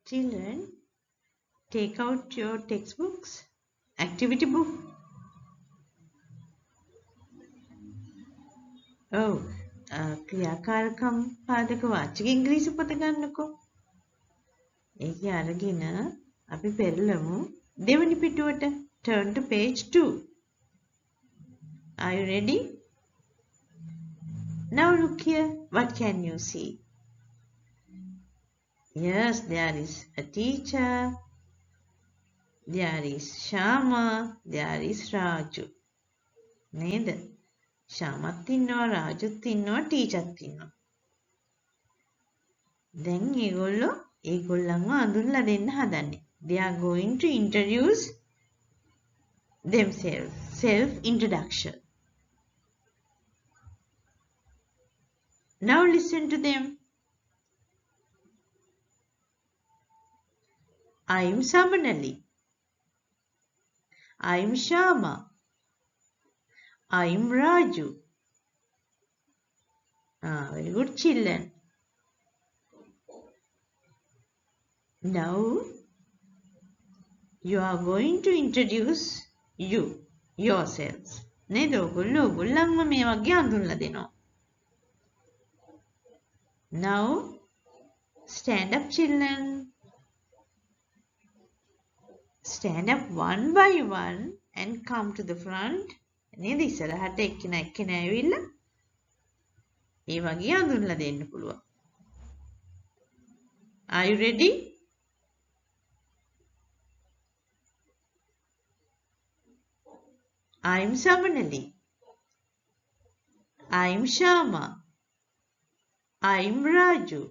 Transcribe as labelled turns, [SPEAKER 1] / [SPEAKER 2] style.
[SPEAKER 1] Children, take out your textbooks, activity book. Oh, ක්‍රියාකාරකම් පාදක වාචක ඉංග්‍රීසි පොත ගන්නකෝ. ඒක අරගෙන අපි පෙරලමු දෙවනි පිටුවට. Turn to page 2. Are you ready? Now look here. What can you see? Yes, there is a teacher. There is Shama. There is Raju. නේද? ශාමත් ඉන්නවා, රාජුත් ඉන්නවා, ටීචර්ත් ඉන්නවා. දැන් ඒගොල්ලන්ව අඳුන්ලා දෙන්න හදන්නේ. They are going to introduce themselves. Self introduction. Now listen to them. I am Samanali. I am Shama. I am Raju. Very good, children. Now you are going to introduce yourselves. නේද? ඔයගොල්ලන්ව මේ වගේ අඳුන්ලා දෙනවා. Now stand up, children. Stand up one by one and come to the front. නේද? ඉස්සරහට එක්කෙනා ඇවිල්ලා ඒ වගේ අඳුන්ලා දෙන්න පුළුවන්. Are you ready? I am Samanali. I am Shama. I am Raju.